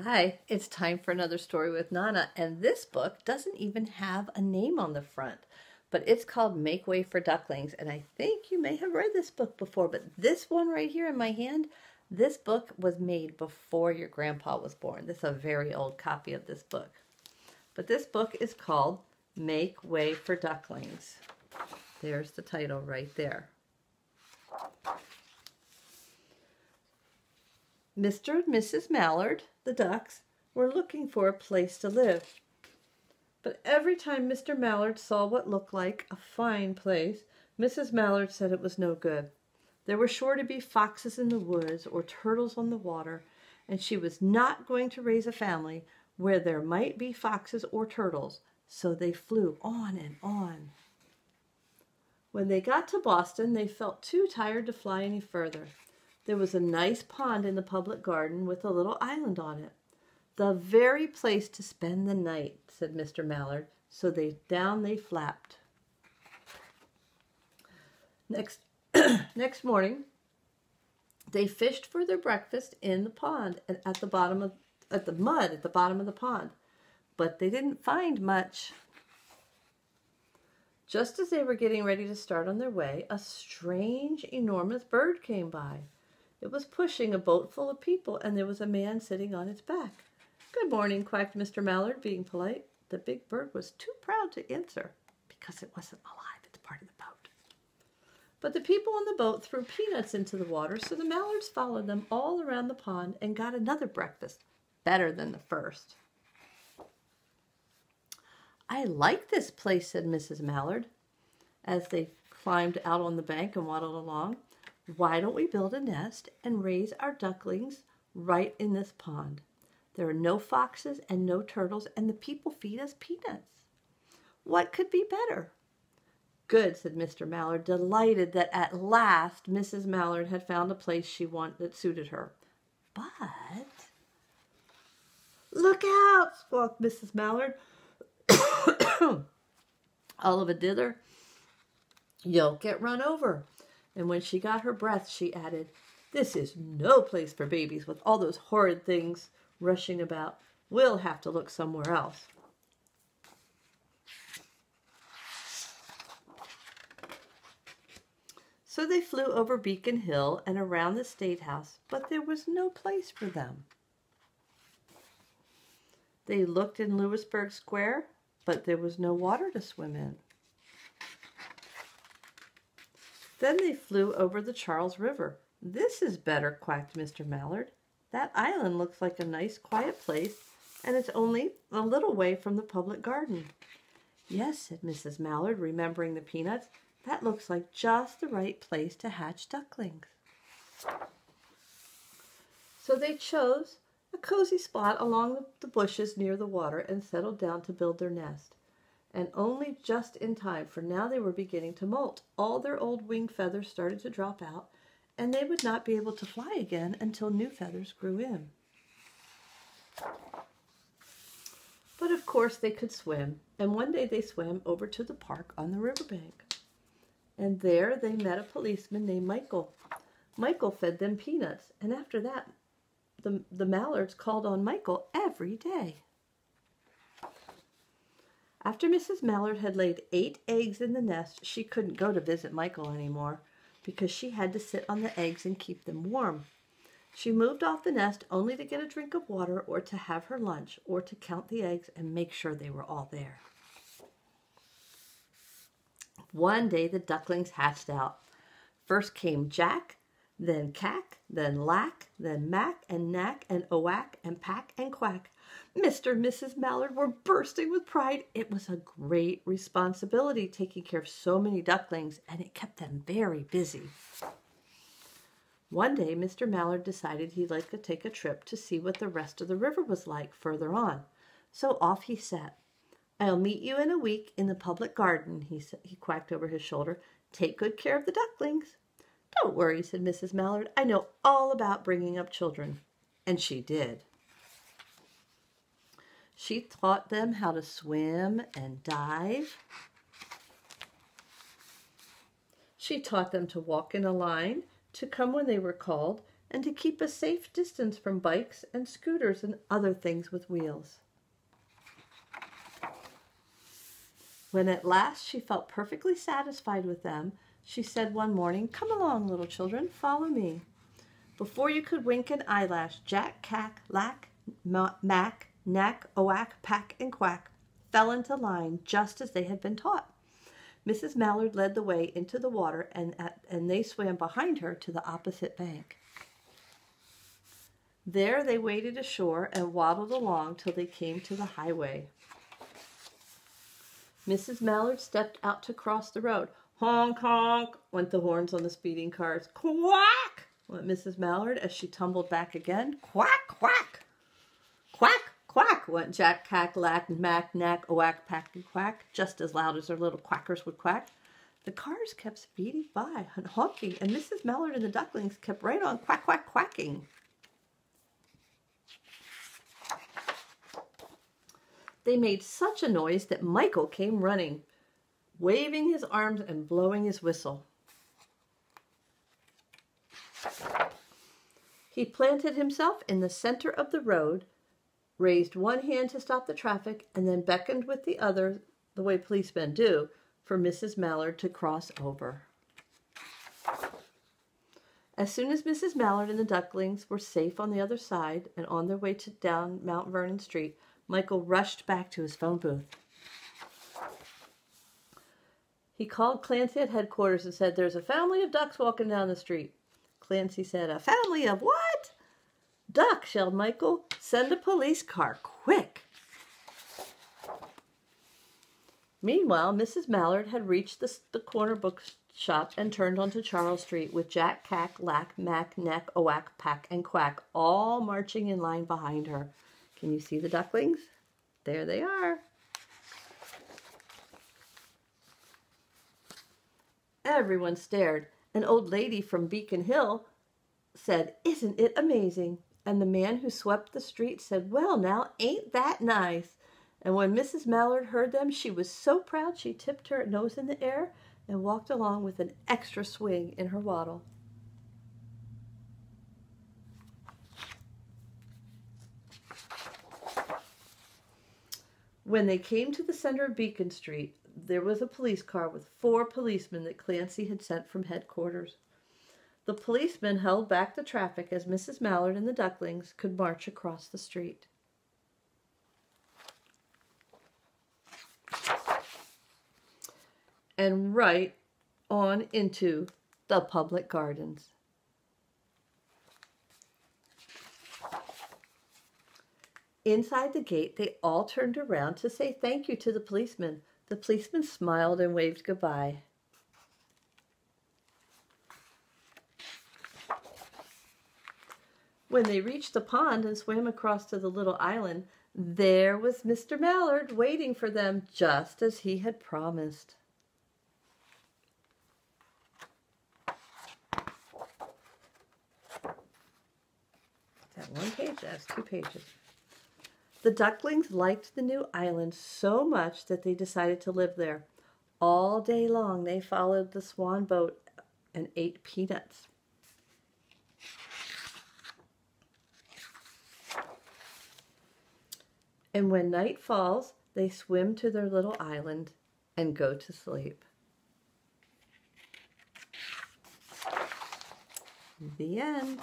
Hi, it's time for another story with Nana, and this book doesn't even have a name on the front, but it's called Make Way for Ducklings, and I think you may have read this book before, but this one right here in my hand, this book was made before your grandpa was born. This is a very old copy of this book, but this book is called Make Way for Ducklings. There's the title right there. Mr. and Mrs. Mallard, the ducks, were looking for a place to live. But every time Mr. Mallard saw what looked like a fine place, Mrs. Mallard said it was no good. There were sure to be foxes in the woods or turtles on the water, and she was not going to raise a family where there might be foxes or turtles, so they flew on and on. When they got to Boston, they felt too tired to fly any further. There was a nice pond in the public garden with a little island on it. The very place to spend the night, said Mr. Mallard, so down they flapped. Next morning, they fished for their breakfast in the pond and at the bottom of the pond, but they didn't find much. Just as they were getting ready to start on their way, a strange, enormous bird came by. It was pushing a boat full of people, and there was a man sitting on its back. "Good morning," quacked Mr. Mallard, being polite. The big bird was too proud to answer, because it wasn't alive. It's part of the boat. But the people on the boat threw peanuts into the water, so the Mallards followed them all around the pond and got another breakfast, better than the first. "I like this place," said Mrs. Mallard, as they climbed out on the bank and waddled along. "Why don't we build a nest and raise our ducklings right in this pond? There are no foxes and no turtles, and the people feed us peanuts. What could be better?" "Good," said Mr. Mallard, delighted that at last Mrs. Mallard had found a place she wanted that suited her. "But—" "Look out!" squawked Mrs. Mallard. "All of a dither, you'll get run over." And when she got her breath, she added, "This is no place for babies with all those horrid things rushing about. We'll have to look somewhere else." So they flew over Beacon Hill and around the State House, but there was no place for them. They looked in Louisburg Square, but there was no water to swim in. Then they flew over the Charles River. "This is better," quacked Mr. Mallard. "That island looks like a nice quiet place, and it's only a little way from the public garden." "Yes," said Mrs. Mallard, remembering the peanuts. "That looks like just the right place to hatch ducklings." So they chose a cozy spot along the bushes near the water and settled down to build their nest. And only just in time, for now they were beginning to molt. All their old wing feathers started to drop out, and they would not be able to fly again until new feathers grew in. But of course they could swim, and one day they swam over to the park on the riverbank. And there they met a policeman named Michael. Michael fed them peanuts, and after that, the Mallards called on Michael every day. After Mrs. Mallard had laid 8 eggs in the nest, she couldn't go to visit Michael anymore because she had to sit on the eggs and keep them warm. She moved off the nest only to get a drink of water or to have her lunch or to count the eggs and make sure they were all there. One day the ducklings hatched out. First came Jack, then Cack, then Lack, then Mack and Knack and Owack and Pack and Quack. Mr. and Mrs. Mallard were bursting with pride. It was a great responsibility taking care of so many ducklings, and it kept them very busy. One day, Mr. Mallard decided he'd like to take a trip to see what the rest of the river was like further on. So off he set. "I'll meet you in a week in the public garden," he quacked over his shoulder. "Take good care of the ducklings." "Don't worry," said Mrs. Mallard. "I know all about bringing up children." And she did. She taught them how to swim and dive. She taught them to walk in a line, to come when they were called, and to keep a safe distance from bikes and scooters and other things with wheels. When at last she felt perfectly satisfied with them, she said one morning, "Come along, little children, follow me." Before you could wink an eyelash, Jack, Cack, Lack, Mack, Knack, Oack, Pack, and Quack fell into line just as they had been taught. Mrs. Mallard led the way into the water, and they swam behind her to the opposite bank. There they waded ashore and waddled along till they came to the highway. Mrs. Mallard stepped out to cross the road. Honk, honk, went the horns on the speeding cars. Quack, went Mrs. Mallard as she tumbled back again. Quack, quack. Quack, quack, went Jack, Cack, Lack, Mack, Knack, Oack, Pack, and Quack, just as loud as their little quackers would quack. The cars kept speeding by and honking, and Mrs. Mallard and the ducklings kept right on quack, quack, quacking. They made such a noise that Michael came running, waving his arms and blowing his whistle. He planted himself in the center of the road, raised one hand to stop the traffic, and then beckoned with the other, the way policemen do, for Mrs. Mallard to cross over. As soon as Mrs. Mallard and the ducklings were safe on the other side and on their way down Mount Vernon Street, Michael rushed back to his phone booth. He called Clancy at headquarters and said, "There's a family of ducks walking down the street." Clancy said, "A family of what?" "Duck," yelled Michael. "Send a police car, quick." Meanwhile, Mrs. Mallard had reached the corner bookshop and turned onto Charles Street with Jack, Cack, Lack, Mack, Knack, Oack, Pack, and Quack all marching in line behind her. Can you see the ducklings? There they are. Everyone stared. An old lady from Beacon Hill said, "Isn't it amazing?" And the man who swept the street said, "Well now, ain't that nice?" And when Mrs. Mallard heard them, she was so proud she tipped her nose in the air and walked along with an extra swing in her waddle. When they came to the center of Beacon Street, there was a police car with 4 policemen that Clancy had sent from headquarters. The policemen held back the traffic as Mrs. Mallard and the ducklings could march across the street. And right on into the public gardens. Inside the gate, they all turned around to say thank you to the policeman. The policeman smiled and waved goodbye. When they reached the pond and swam across to the little island, there was Mr. Mallard waiting for them just as he had promised. Is that one page? That's 2 pages. The ducklings liked the new island so much that they decided to live there. All day long they followed the swan boat and ate peanuts. And when night falls, they swim to their little island and go to sleep. The end.